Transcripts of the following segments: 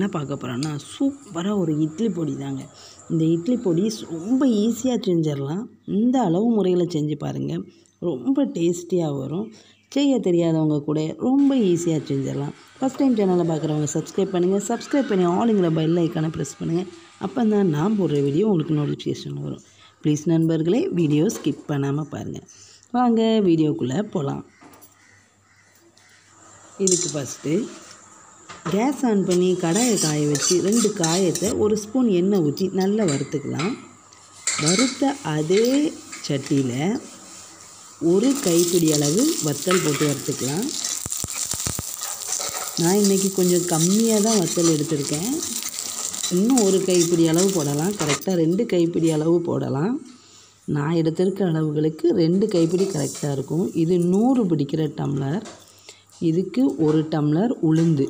என்ன பார்க்க போகிறோன்னா சூப்பராக ஒரு இட்லி பொடி தாங்க. இந்த இட்லி பொடி ரொம்ப ஈஸியாக செஞ்சிடலாம். இந்த அளவு முறையில் செஞ்சு பாருங்கள், ரொம்ப டேஸ்டியாக வரும். செய்ய தெரியாதவங்க கூட ரொம்ப ஈஸியாக செஞ்சிடலாம். ஃபஸ்ட் டைம் சேனலை பார்க்குறவங்க சப்ஸ்கிரைப் பண்ணுங்கள். சப்ஸ்கிரைப் பண்ணி ஆளுங்கிற பெல் ஐக்கானை ப்ரெஸ் பண்ணுங்கள். அப்போ தான் நான் போடுற வீடியோ உங்களுக்கு நோட்டிஃபிகேஷன் வரும். ப்ளீஸ் நண்பர்களே, வீடியோ ஸ்கிப் பண்ணாமல் பாருங்கள். வாங்க வீடியோக்குள்ளே போகலாம். இதுக்கு ஃபஸ்ட்டு கேஸ் ஆன் பண்ணி கடாயை காய வச்சு 2 காயத்தை 1 ஸ்பூன் எண்ணெய் ஊற்றி நல்லா வறுத்துக்கலாம். வறுத்த அதே சட்டியில் 1 கைப்பிடி அளவு வத்தல் போட்டு வறுத்துக்கலாம். நான் இன்றைக்கி கொஞ்சம் கம்மியாக தான் வத்தல் எடுத்திருக்கேன். இன்னும் 1 கைப்பிடி அளவு போடலாம். கரெக்டாக 2 கைப்பிடி அளவு போடலாம். நான் எடுத்திருக்க அளவுகளுக்கு 2 கைப்பிடி கரெக்டாக இருக்கும். இது 100 பிடிக்கிற டம்ளர். இதுக்கு 1 டம்ளர் உளுந்து,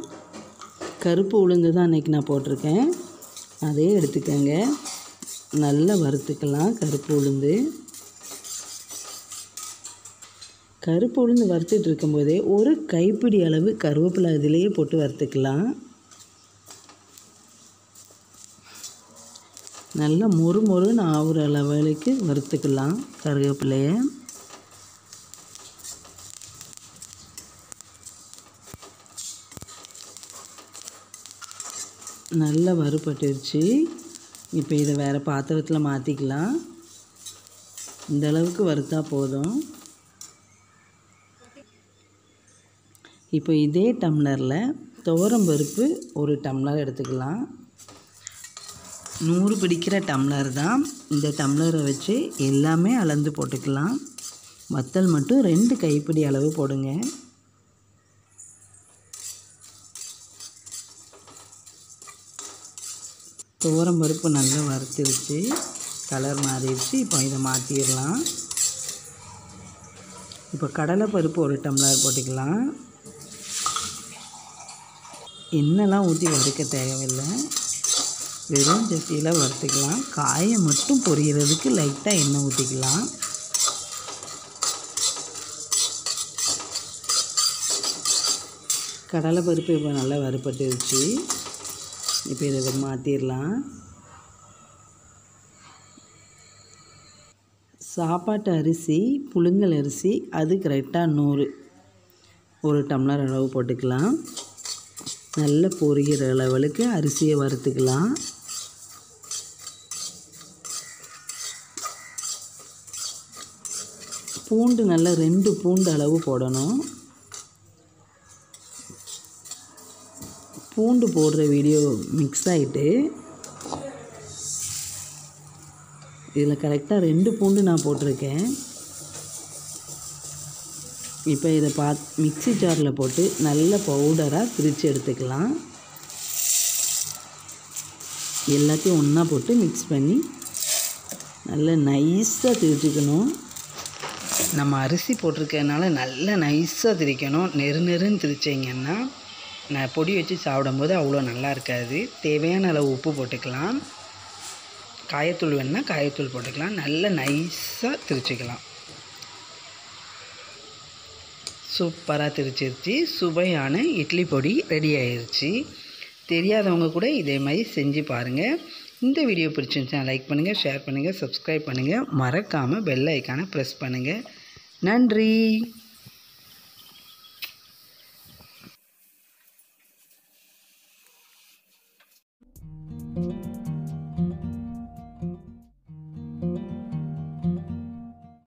கருப்பு உளுந்து தான் இன்றைக்கி நான் போட்டிருக்கேன். அதே எடுத்துக்கோங்க. நல்லா வறுத்துக்கலாம். கருப்பு உளுந்து வறுத்துட்டு இருக்கும்போதே 1 கைப்பிடி அளவு கருவேப்பிலை அதிலேயே போட்டு வறுத்துக்கலாம். நல்லா மொறுமொறுன்னு ஆகிற லெவலுக்கு வறுத்துக்கலாம் கருவேப்பிலையை. நல்லா வறுபட்டுருச்சு. இப்போ இதை வேறு பாத்திரத்தில் மாற்றிக்கலாம். இந்த அளவுக்கு வறுத்தா போதும். இப்போ இதே டம்ளரில் துவரம்பருப்பு 1 டம்ளர் எடுத்துக்கலாம். 100 பிடிக்கிற டம்ளர் தான். இந்த டம்ளரை வச்சு எல்லாமே அளந்து போட்டுக்கலாம். வத்தல் மட்டும் 2 கைப்பிடி அளவு போடுங்க. துவரம்பருப்பு நல்லா வறுத்துருச்சு, கலர் மாறிடுச்சு. இப்போ இதை மாற்றிடலாம். இப்போ கடலைப்பருப்பு 1 டம்ளர் போட்டுக்கலாம். எண்ணெய்லாம் ஊற்றி வறுக்க தேவையில்லை, வெறும் சட்டியில் வறுத்துக்கலாம். காயை மட்டும் பொரிகிறதுக்கு லைட்டாக எண்ணெய் ஊற்றிக்கலாம். கடலைப்பருப்பு இப்போ நல்லா வறுபட்டுருச்சு. இப்போ இதை மாற்றிடலாம். சாப்பாட்டு அரிசி, புழுங்கல் அரிசி, அது கரெக்டாக 100 டம்ளர் அளவு போட்டுக்கலாம். நல்லா பொரிகிற லெவலுக்கு அரிசியை வறுத்துக்கலாம். பூண்டு நல்லா 2 பூண்டு அளவு போடணும். பூண்டு போடுற வீடியோ மிக்ஸ் ஆகிட்டு இதில் கரெக்டாக 2 பூண்டு நான் போட்டிருக்கேன். இப்போ இதை மிக்ஸி ஜாரில் போட்டு நல்ல பவுடராக திரித்து எடுத்துக்கலாம். எல்லாத்தையும் ஒன்றா போட்டு மிக்ஸ் பண்ணி நல்லா நைஸாக திரிச்சிக்கணும். நம்ம அரிசி போட்டிருக்கறதுனால நல்லா நைஸாக திரிக்கணும். நெருன்னு திரிச்சிங்கன்னா நான் பொடி வச்சு சாப்பிடும்போது அவ்வளோ நல்லா இருக்காது. தேவையான அளவு உப்பு போட்டுக்கலாம். காயத்தூள் வேணுன்னா காயத்தூள் போட்டுக்கலாம். நல்லா நைஸாக திரிச்சிக்கலாம். சூப்பராக திரிச்சிருச்சு. சுவையான இட்லி பொடி ரெடி ஆயிடுச்சு. தெரியாதவங்க கூட இதே மாதிரி செஞ்சு பாருங்கள். இந்த வீடியோ பிடிச்சிருந்துச்சுன்னா லைக் பண்ணுங்கள், ஷேர் பண்ணுங்கள், சப்ஸ்கிரைப் பண்ணுங்கள். மறக்காமல் பெல் ஐக்கானை ப்ரெஸ் பண்ணுங்கள். நன்றி.